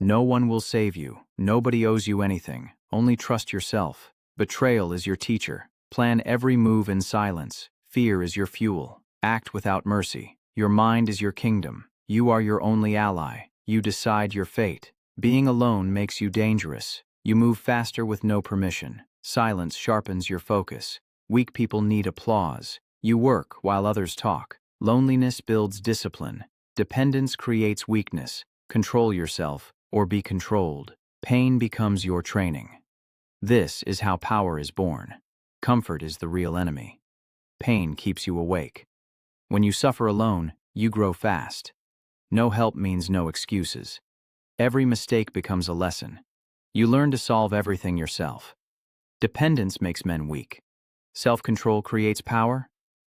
No one will save you. Nobody owes you anything. Only trust yourself. Betrayal is your teacher. Plan every move in silence. Fear is your fuel. Act without mercy. Your mind is your kingdom. You are your only ally. You decide your fate. Being alone makes you dangerous. You move faster with no permission. Silence sharpens your focus. Weak people need applause. You work while others talk. Loneliness builds discipline. Dependence creates weakness. Control yourself, or be controlled. Pain becomes your training. This is how power is born. Comfort is the real enemy. Pain keeps you awake. When you suffer alone, you grow fast. No help means no excuses. Every mistake becomes a lesson. You learn to solve everything yourself. Dependence makes men weak. Self-control creates power.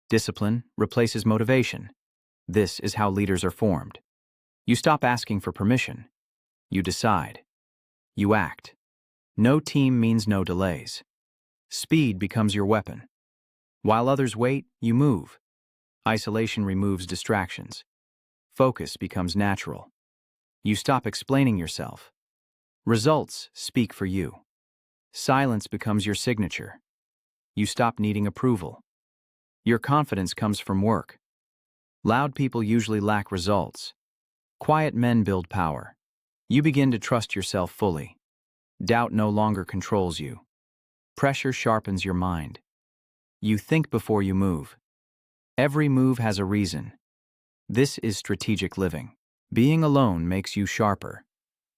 Discipline replaces motivation. This is how leaders are formed. You stop asking for permission. You decide. You act. No team means no delays. Speed becomes your weapon. While others wait, you move. Isolation removes distractions. Focus becomes natural. You stop explaining yourself. Results speak for you. Silence becomes your signature. You stop needing approval. Your confidence comes from work. Loud people usually lack results. Quiet men build power. You begin to trust yourself fully. Doubt no longer controls you. Pressure sharpens your mind. You think before you move. Every move has a reason. This is strategic living. Being alone makes you sharper.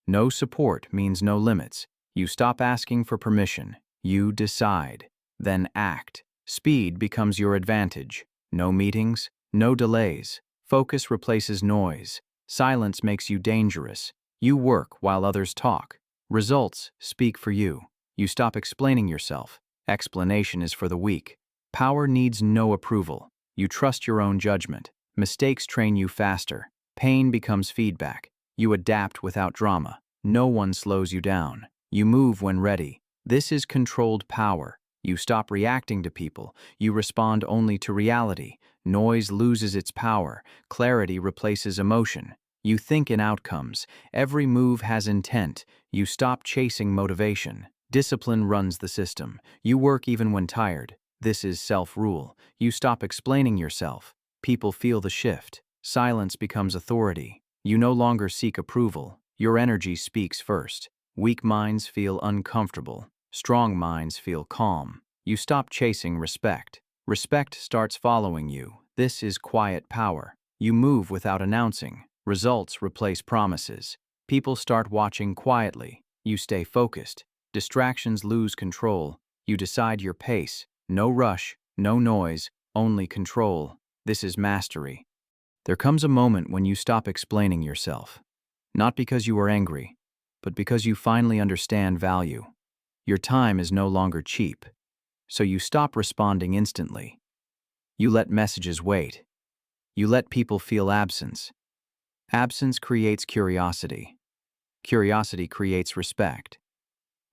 No support means no limits. You stop asking for permission. You decide. Then act. Speed becomes your advantage. No meetings, no delays. Focus replaces noise. Silence makes you dangerous. You work while others talk. Results speak for you. You stop explaining yourself. Explanation is for the weak. Power needs no approval. You trust your own judgment. Mistakes train you faster. Pain becomes feedback. You adapt without drama. No one slows you down. You move when ready. This is controlled power. You stop reacting to people. You respond only to reality. Noise loses its power. Clarity replaces emotion. You think in outcomes. Every move has intent. You stop chasing motivation. Discipline runs the system. You work even when tired. This is self-rule. You stop explaining yourself. People feel the shift. Silence becomes authority. You no longer seek approval. Your energy speaks first. Weak minds feel uncomfortable. Strong minds feel calm. You stop chasing respect. Respect starts following you. This is quiet power. You move without announcing. Results replace promises. People start watching quietly. You stay focused. Distractions lose control. You decide your pace. No rush, no noise, only control. This is mastery. There comes a moment when you stop explaining yourself. Not because you are angry, but because you finally understand value. Your time is no longer cheap, so you stop responding instantly. You let messages wait. You let people feel absence. Absence creates curiosity. Curiosity creates respect.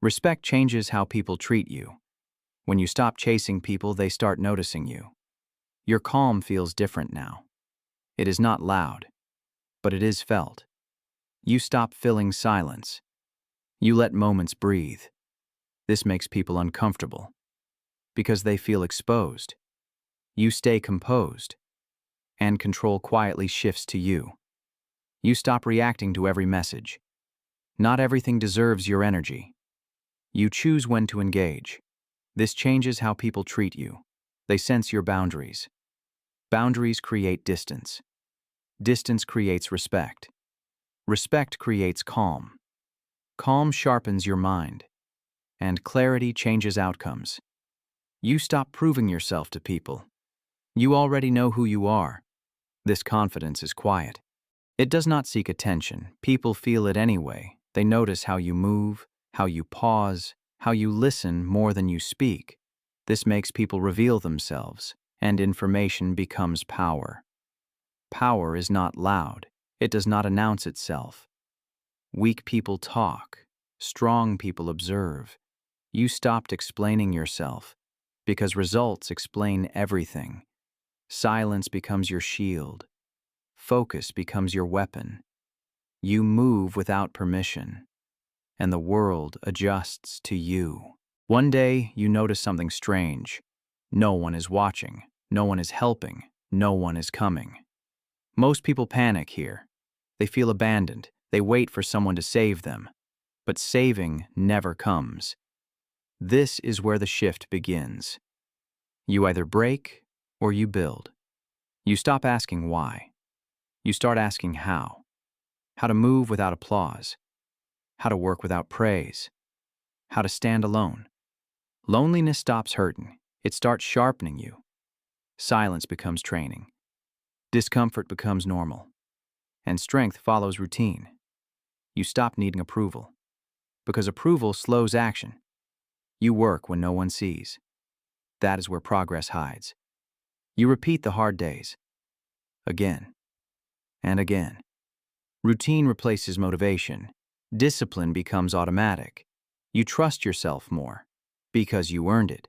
Respect changes how people treat you. When you stop chasing people, they start noticing you. Your calm feels different now. It is not loud, but it is felt. You stop filling silence. You let moments breathe. This makes people uncomfortable because they feel exposed. You stay composed, and control quietly shifts to you. You stop reacting to every message. Not everything deserves your energy. You choose when to engage. This changes how people treat you. They sense your boundaries. Boundaries create distance. Distance creates respect. Respect creates calm. Calm sharpens your mind. And clarity changes outcomes. You stop proving yourself to people. You already know who you are. This confidence is quiet. It does not seek attention. People feel it anyway. They notice how you move, how you pause, how you listen more than you speak. This makes people reveal themselves, and information becomes power. Power is not loud. It does not announce itself. Weak people talk. Strong people observe. You stopped explaining yourself, because results explain everything. Silence becomes your shield. Focus becomes your weapon. You move without permission, and the world adjusts to you. One day, you notice something strange. No one is watching, no one is helping, no one is coming. Most people panic here. They feel abandoned. They wait for someone to save them. But saving never comes. This is where the shift begins. You either break or you build. You stop asking why. You start asking how. How to move without applause. How to work without praise. How to stand alone. Loneliness stops hurting. It starts sharpening you. Silence becomes training. Discomfort becomes normal. And strength follows routine. You stop needing approval. Because approval slows action. You work when no one sees. That is where progress hides. You repeat the hard days. Again and again. Routine replaces motivation. Discipline becomes automatic. You trust yourself more because you earned it.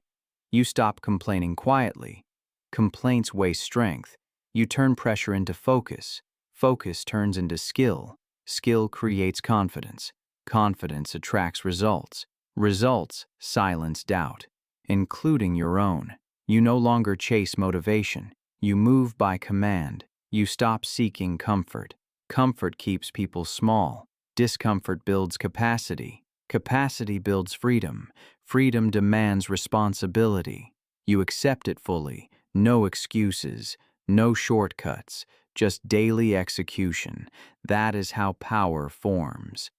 You stop complaining quietly. Complaints waste strength. You turn pressure into focus. Focus turns into skill. Skill creates confidence. Confidence attracts results. Results silence doubt, including your own. You no longer chase motivation. You move by command. You stop seeking comfort. Comfort keeps people small. Discomfort builds capacity. Capacity builds freedom. Freedom demands responsibility. You accept it fully. No excuses. No shortcuts. Just daily execution. That is how power forms.